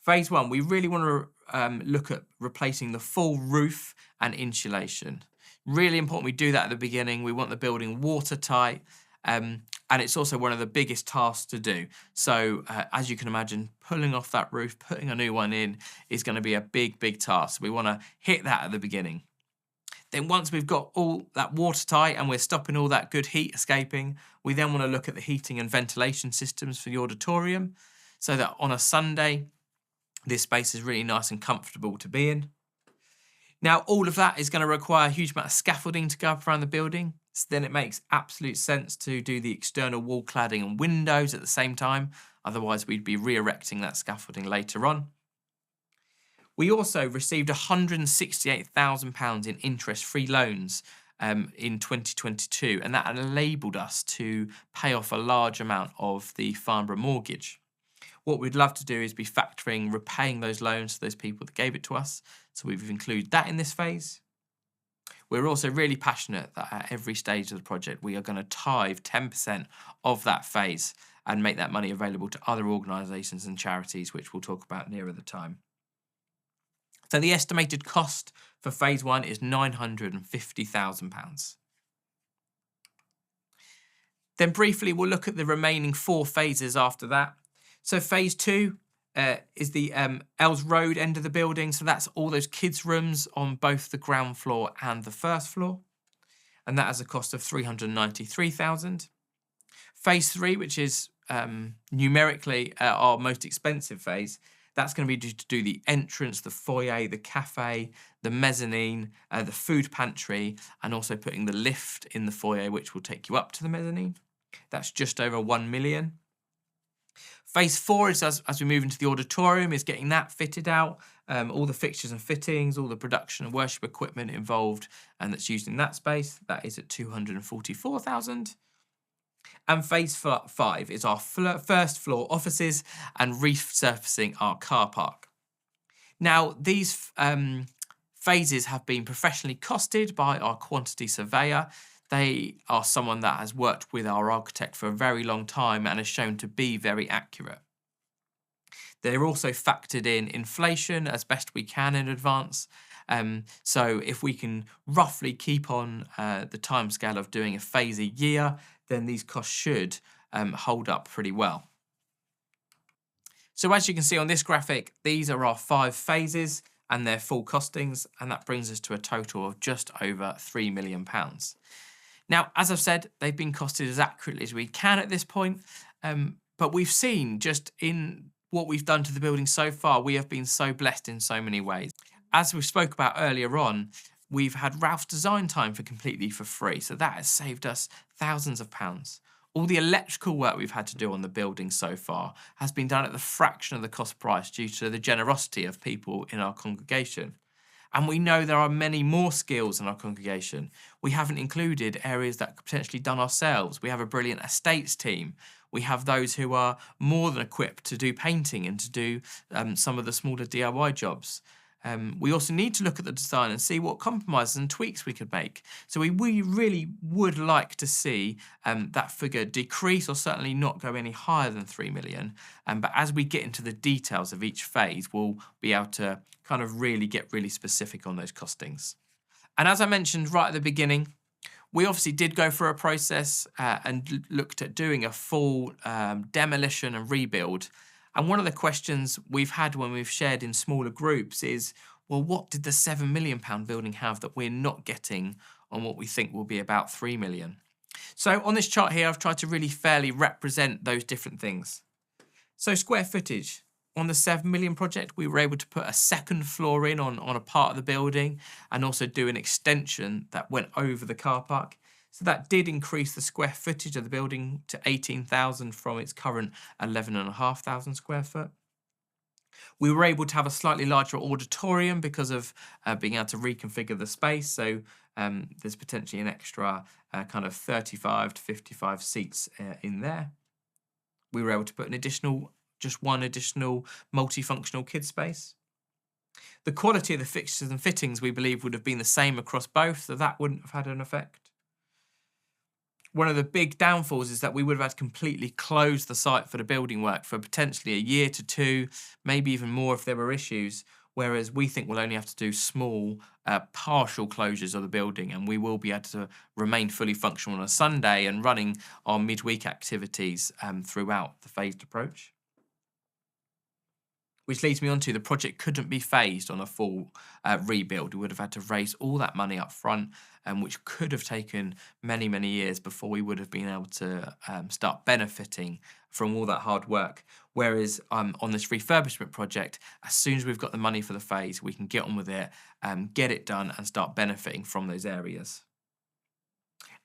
Phase 1, we really want to look at replacing the full roof and insulation. Really important we do that at the beginning. We want the building watertight, and it's also one of the biggest tasks to do. So as you can imagine, pulling off that roof, putting a new one in is going to be a big, big task. We want to hit that at the beginning. Then once we've got all that watertight and we're stopping all that good heat escaping, we then want to look at the heating and ventilation systems for the auditorium so that on a Sunday, this space is really nice and comfortable to be in. Now, all of that is going to require a huge amount of scaffolding to go up around the building. So then it makes absolute sense to do the external wall cladding and windows at the same time. Otherwise, we'd be re-erecting that scaffolding later on. We also received £168,000 in interest-free loans in 2022, and that enabled us to pay off a large amount of the Farnborough mortgage. What we'd love to do is be factoring, repaying those loans to those people that gave it to us. So we've included that in this phase. We're also really passionate that at every stage of the project, we are going to tithe 10% of that phase and make that money available to other organisations and charities, which we'll talk about nearer the time. So the estimated cost for phase 1 is £950,000. Then briefly, we'll look at the remaining 4 phases after that. So phase 2 is the Ells Road end of the building. So that's all those kids' rooms on both the ground floor and the first floor. And that has a cost of £393,000. Phase 3, which is numerically our most expensive phase, that's going to be to do the entrance, the foyer, the cafe, the mezzanine, the food pantry, and also putting the lift in the foyer, which will take you up to the mezzanine. That's just over £1 million. Phase 4 is as we move into the auditorium, is getting that fitted out, all the fixtures and fittings, all the production and worship equipment involved, and that's used in that space. That is at £244,000. And phase 5 is our first floor offices and resurfacing our car park. Now, these phases have been professionally costed by our quantity surveyor. They are someone that has worked with our architect for a very long time and has shown to be very accurate. They're also factored in inflation as best we can in advance. So if we can roughly keep on the timescale of doing a phase a year, then these costs should hold up pretty well. So as you can see on this graphic, these are our 5 phases and their full costings, and that brings us to a total of just over £3 million. Now, as I've said, they've been costed as accurately as we can at this point, but we've seen just in what we've done to the building so far, we have been so blessed in so many ways. As we spoke about earlier on, we've had Ralph's design time completely for free, so that has saved us thousands of pounds. All the electrical work we've had to do on the building so far has been done at the fraction of the cost price due to the generosity of people in our congregation. And we know there are many more skills in our congregation. We haven't included areas that could potentially done ourselves. We have a brilliant estates team. We have those who are more than equipped to do painting and to do some of the smaller DIY jobs. We also need to look at the design and see what compromises and tweaks we could make. So we really would like to see that figure decrease or certainly not go any higher than 3 million. But as we get into the details of each phase, we'll be able to kind of really get really specific on those costings. And as I mentioned right at the beginning, we obviously did go through a process and looked at doing a full demolition and rebuild. And one of the questions we've had when we've shared in smaller groups is, well, what did the £7 million building have that we're not getting on what we think will be about 3 million? So on this chart here, I've tried to really fairly represent those different things. So square footage. On the 7 million project, we were able to put a second floor in on a part of the building and also do an extension that went over the car park. So that did increase the square footage of the building to 18,000 from its current 11,500 square foot. We were able to have a slightly larger auditorium because of being able to reconfigure the space. So there's potentially an extra kind of 35 to 55 seats in there. We were able to put one additional multifunctional kids space. The quality of the fixtures and fittings we believe would have been the same across both, so that wouldn't have had an effect. One of the big downfalls is that we would have had to completely close the site for the building work for potentially a year to 2, maybe even more if there were issues, whereas we think we'll only have to do small, partial closures of the building, and we will be able to remain fully functional on a Sunday and running our midweek activities throughout the phased approach. Which leads me on to the project couldn't be phased on a full rebuild. We would have had to raise all that money up front, which could have taken many, many years before we would have been able to start benefiting from all that hard work. Whereas on this refurbishment project, as soon as we've got the money for the phase, we can get on with it, get it done and start benefiting from those areas.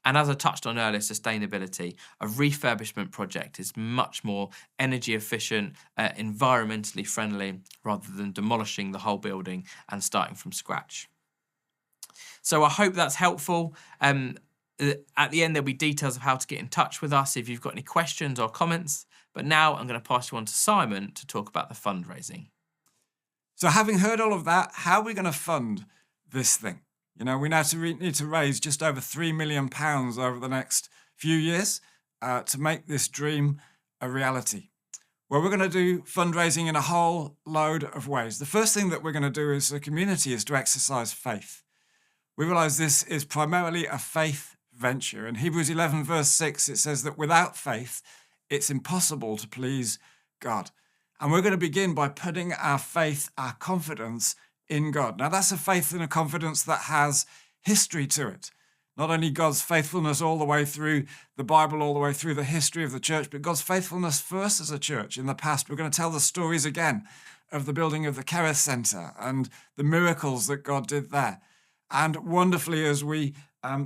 And as I touched on earlier, sustainability, a refurbishment project is much more energy efficient, environmentally friendly, rather than demolishing the whole building and starting from scratch. So I hope that's helpful. At the end, there'll be details of how to get in touch with us if you've got any questions or comments. But now I'm going to pass you on to Simon to talk about the fundraising. So having heard all of that, how are we going to fund this thing? You know, we now need to raise just over £3 million over the next few years to make this dream a reality. Well, we're going to do fundraising in a whole load of ways. The first thing that we're going to do as a community is to exercise faith. We realize this is primarily a faith venture. In Hebrews 11 verse 6, it says that without faith, it's impossible to please God. And we're going to begin by putting our faith, our confidence in God. Now, that's a faith and a confidence that has history to it. Not only God's faithfulness all the way through the Bible, all the way through the history of the church, but God's faithfulness for us as a church in the past. We're going to tell the stories again of the building of the Kerith Centre and the miracles that God did there. And wonderfully, as we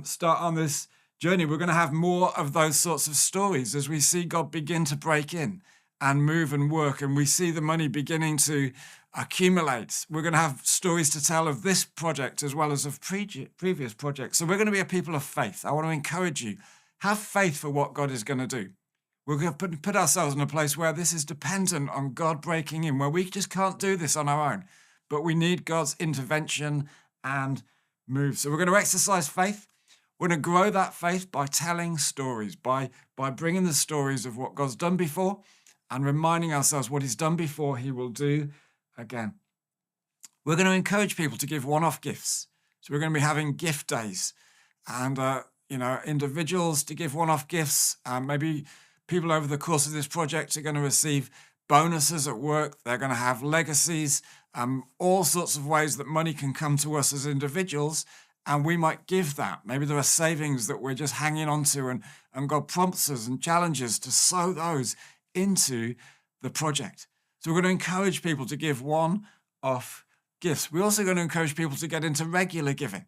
start on this journey, we're going to have more of those sorts of stories as we see God begin to break in and move and work, and we see the money beginning to accumulate. We're going to have stories to tell of this project as well as of previous projects. So we're going to be a people of faith. I want to encourage you, have faith for what God is going to do. We're going to put ourselves in a place where this is dependent on God breaking in, where we just can't do this on our own, but we need God's intervention and move. So we're going to exercise faith. We're going to grow that faith by telling stories, by bringing the stories of what God's done before and reminding ourselves what he's done before he will do again. We're going to encourage people to give one-off gifts. So we're going to be having gift days and, individuals to give one-off gifts. Maybe people over the course of this project are going to receive bonuses at work. They're going to have legacies, all sorts of ways that money can come to us as individuals. And we might give that. Maybe there are savings that we're just hanging on to and God prompts us and challenges to sow those into the project. So we're going to encourage people to give one-off gifts. We're also going to encourage people to get into regular giving.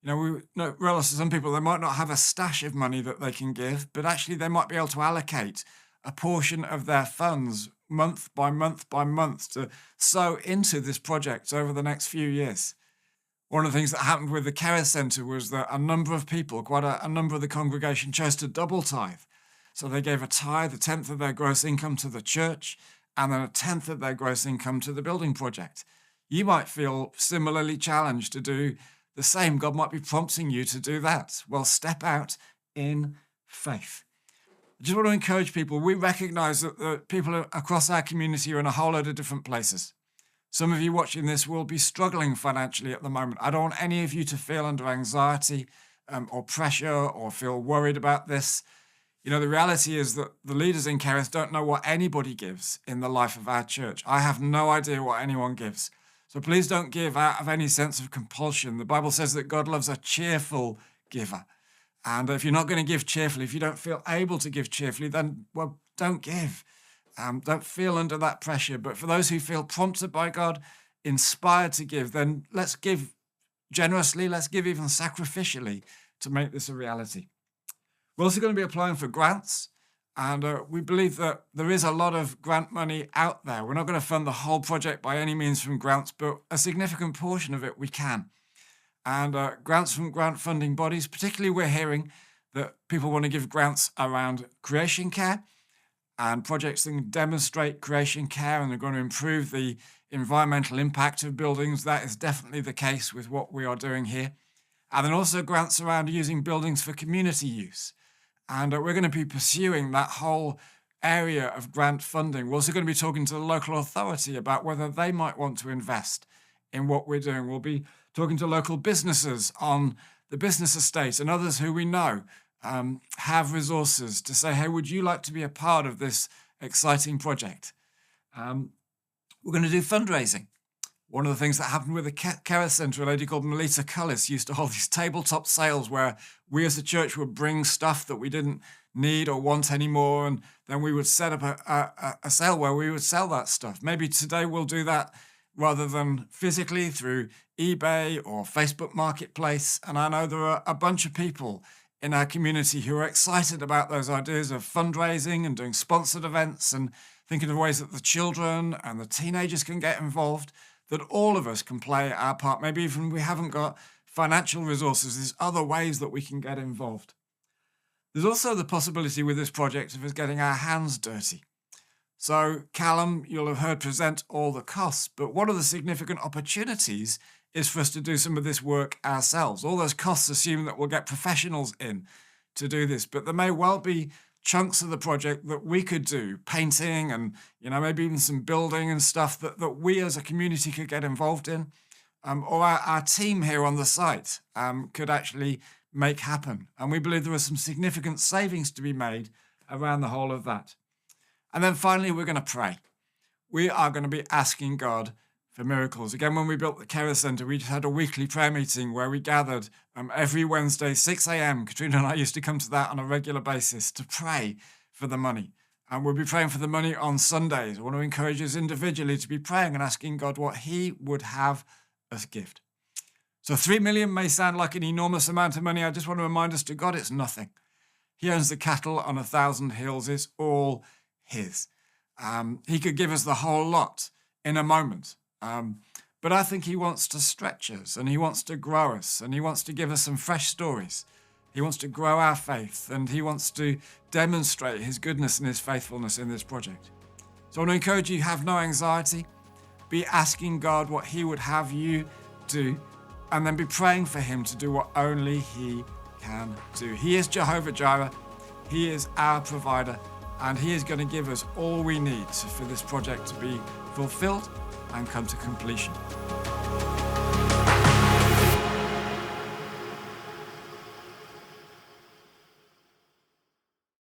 We realize for some people, they might not have a stash of money that they can give, but actually they might be able to allocate a portion of their funds month by month by month to sow into this project over the next few years. One of the things that happened with the Kerith Centre was that a number of people, quite a number of the congregation, chose to double tithe. So they gave a tithe, a tenth of their gross income to the church, and then a tenth of their gross income to the building project. You might feel similarly challenged to do the same. God might be prompting you to do that. Well, step out in faith. I just want to encourage people. We recognize that the people across our community are in a whole load of different places. Some of you watching this will be struggling financially at the moment. I don't want any of you to feel under anxiety or pressure or feel worried about this. The reality is that the leaders in Kerith don't know what anybody gives in the life of our church. I have no idea what anyone gives. So please don't give out of any sense of compulsion. The Bible says that God loves a cheerful giver. And if you're not going to give cheerfully, if you don't feel able to give cheerfully, then, well, don't give. Don't feel under that pressure. But for those who feel prompted by God, inspired to give, then let's give generously, let's give even sacrificially to make this a reality. We're also going to be applying for grants, and we believe that there is a lot of grant money out there. We're not going to fund the whole project by any means from grants, but a significant portion of it we can. And grants from grant funding bodies, particularly we're hearing that people want to give grants around creation care and projects that can demonstrate creation care, and they're going to improve the environmental impact of buildings. That is definitely the case with what we are doing here. And then also grants around using buildings for community use. And we're going to be pursuing that whole area of grant funding. We're also going to be talking to the local authority about whether they might want to invest in what we're doing. We'll be talking to local businesses on the business estate and others who we know have resources to say, hey, would you like to be a part of this exciting project? We're going to do fundraising. One of the things that happened with the Kerith Centre, a lady called Melita Cullis used to hold these tabletop sales where we as a church would bring stuff that we didn't need or want anymore, and then we would set up a sale where we would sell that stuff. Maybe today we'll do that rather than physically through eBay or Facebook Marketplace. And I know there are a bunch of people in our community who are excited about those ideas of fundraising and doing sponsored events and thinking of ways that the children and the teenagers can get involved, that all of us can play our part. Maybe even we haven't got financial resources. There's other ways that we can get involved. There's also the possibility with this project of us getting our hands dirty. So Callum, you'll have heard present all the costs, but one of the significant opportunities is for us to do some of this work ourselves. All those costs assume that we'll get professionals in to do this, but there may well be chunks of the project that we could do, painting and maybe even some building and stuff that we as a community could get involved in, or our team here on the site could actually make happen. And we believe there are some significant savings to be made around the whole of that. And then finally, we're going to pray. We are going to be asking God for miracles. Again, when we built the Kerith Centre, we just had a weekly prayer meeting where we gathered every Wednesday, 6 a.m. Katrina and I used to come to that on a regular basis to pray for the money. And we'll be praying for the money on Sundays. I want to encourage us individually to be praying and asking God what he would have us gift. So 3 million may sound like an enormous amount of money. I just want to remind us to God it's nothing. He owns the cattle on 1,000 hills. It's all his. He could give us the whole lot in a moment. But I think he wants to stretch us and he wants to grow us and he wants to give us some fresh stories. He wants to grow our faith and he wants to demonstrate his goodness and his faithfulness in this project. So I want to encourage you, have no anxiety. Be asking God what he would have you do and then be praying for him to do what only he can do. He is Jehovah Jireh. He is our provider and he is going to give us all we need for this project to be fulfilled and come to completion.